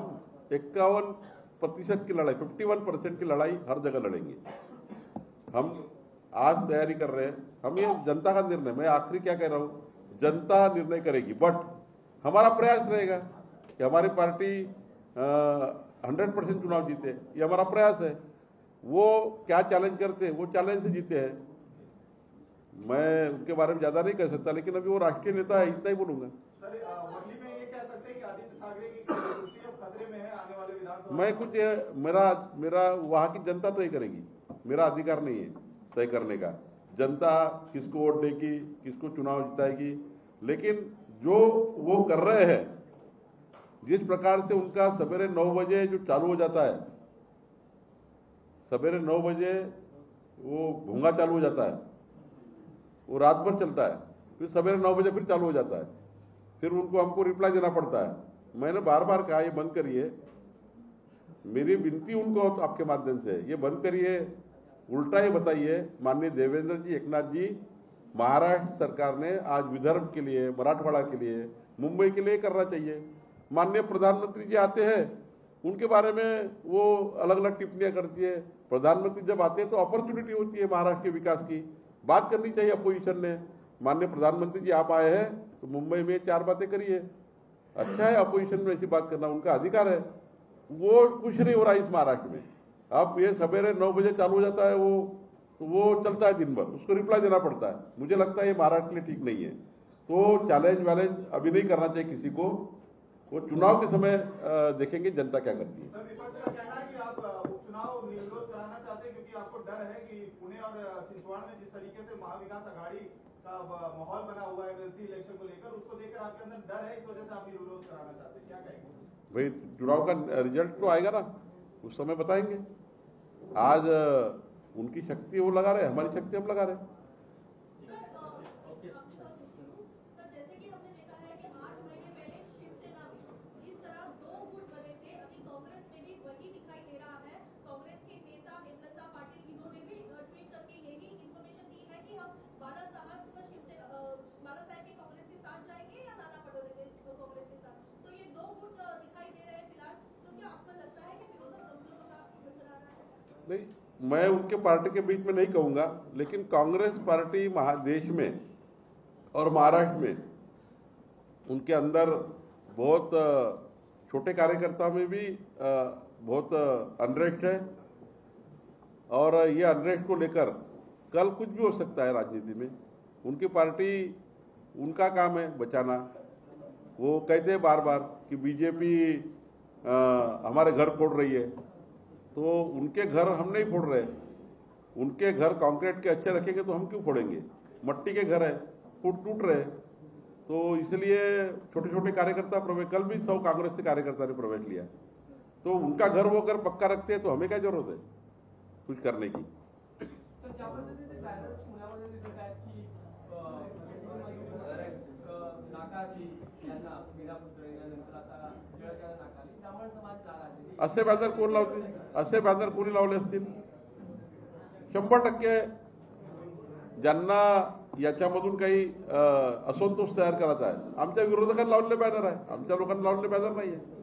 51% की लड़ाई, 51% की लड़ाई हर जगह लड़ेंगे। हम आज तैयारी कर रहे हैं, हम ये जनता का निर्णय, मैं आखिरी क्या कह रहा हूँ, जनता निर्णय करेगी, बट हमारा प्रयास रहेगा कि हमारी पार्टी 100% चुनाव जीते, ये हमारा प्रयास है। वो क्या चैलेंज करते हैं, वो चैलेंज से जीते हैं। मैं उनके बारे में ज्यादा नहीं कह सकता, लेकिन अभी वो राष्ट्रीय नेता है, इतना ही बोलूंगा। सर वर्ली में ये कह सकते हैं कि आदित्य ठाकरे की कुर्सी अब खतरे में है आने वाले विधानसभा? मैं कुछ मेरा वहाँ की जनता तय करेगी, मेरा अधिकार नहीं है तय करने का। जनता किसको वोट देगी, किसको चुनाव जिताएगी, लेकिन जो वो कर रहे हैं, जिस प्रकार से उनका सवेरे 9 बजे जो चालू हो जाता है, सवेरे 9 बजे वो भूंगा चालू हो जाता है, वो रात भर चलता है, फिर सवेरे 9 बजे फिर चालू हो जाता है, फिर उनको हमको रिप्लाई देना पड़ता है। मैंने बार बार कहा ये बंद करिए, मेरी विनती उनको आपके माध्यम से ये बंद करिए, उल्टा ही बताइए। माननीय देवेंद्र जी, एकनाथ जी, महाराष्ट्र सरकार ने आज विदर्भ के लिए, मराठवाड़ा के लिए, मुंबई के लिए करना चाहिए। माननीय प्रधानमंत्री जी आते हैं, उनके बारे में वो अलग अलग टिप्पणियां करती है। प्रधानमंत्री जब आते हैं तो अपॉर्चुनिटी होती है महाराष्ट्र के विकास की, बात करनी चाहिए अपोजिशन ने। माननीय प्रधानमंत्री जी आप आए हैं तो मुंबई में 4 बातें करिए, अच्छा है अपोजिशन में ऐसी बात करना, उनका अधिकार है। वो कुछ नहीं हो रहा इस महाराष्ट्र में। अब ये सवेरे 9 बजे चालू हो जाता है, वो चलता है दिन भर, उसको रिप्लाई देना पड़ता है। मुझे लगता है ये महाराष्ट्र के लिए ठीक नहीं है। तो चैलेंज वैलेंज अभी नहीं करना चाहिए किसी को, वो चुनाव के समय देखेंगे जनता क्या करती है। सर विपक्ष का कहना है कि आप उपचुनाव निर्विरोध कराना चाहते हैं क्योंकि आपको डर है कि पुणे और छिंदवाड़ा में जिस तरीके से महाविकास आघाड़ी का माहौल बना हुआ है एमएलसी इलेक्शन को लेकर, उसको देखकर आपके अंदर डर है, इस वजह से आप निर्विरोध कराना चाहते हैं, क्या कहेंगे? भाई चुनाव का रिजल्ट तो आएगा ना, उस समय बताएंगे। आज उनकी शक्ति वो लगा रहे, हमारी शक्ति हम लगा रहे। सर जैसे कि हमने देखा है कि 8 महीने पहले शिवसेना में जिस तरह 2 गुट बने थे, अभी कांग्रेस में भी वही दिखाई दे रहा है। कांग्रेस के नेता हेमलता पाटिल इन्होंने भी ट्वीट करके यही इंफॉर्मेशन दी है कि हम बाला साहब के कांग्रेस के साथ जाएंगे या नाना पटोले के कांग्रेस के साथ। तो ये 2 गुट दिखाई दे रहे हैं फिलहाल, तो क्या आपको लगता है कि विरोध कमजोर होता नजर आ रहा है? नहीं, मैं उनके पार्टी के बीच में नहीं कहूंगा, लेकिन कांग्रेस पार्टी देश में और महाराष्ट्र में उनके अंदर बहुत छोटे कार्यकर्ताओं में भी बहुत अनरेस्ट है और ये अनरेस्ट को लेकर कल कुछ भी हो सकता है राजनीति में। उनकी पार्टी, उनका काम है बचाना। वो कहते हैं बार बार कि बीजेपी हमारे घर फोड़ रही है, तो उनके घर हम नहीं फोड़ रहे। उनके घर कंक्रीट के अच्छे रखेंगे तो हम क्यों फोड़ेंगे? मट्टी के घर है, टूट रहे। तो इसलिए छोटे छोटे कार्यकर्ता प्रवेश, कल भी 100 कांग्रेस के कार्यकर्ता ने प्रवेश लिया। तो उनका घर वो अगर पक्का रखते हैं तो हमें क्या जरूरत है कुछ करने की? सर, ज्या पद्धतीचे बॅनर पुण्यामध्ये दिसत आहेत की नाकारली यांना मीरापुत्र यानंतर आता टिळक यांना नाकारली, त्यामुळे समाज नाराज आहे। असे बॅनर कोण लावतील? असे बॅनर कोणी लावले असतील? 100% ज्यांना याच्यामधून काही असंतोष तयार करायचा आहे, आमच्या विरोधकांना लावलेले बॅनर आहे, आमच्या लोकांना लावलेले बॅनर नाही आहे।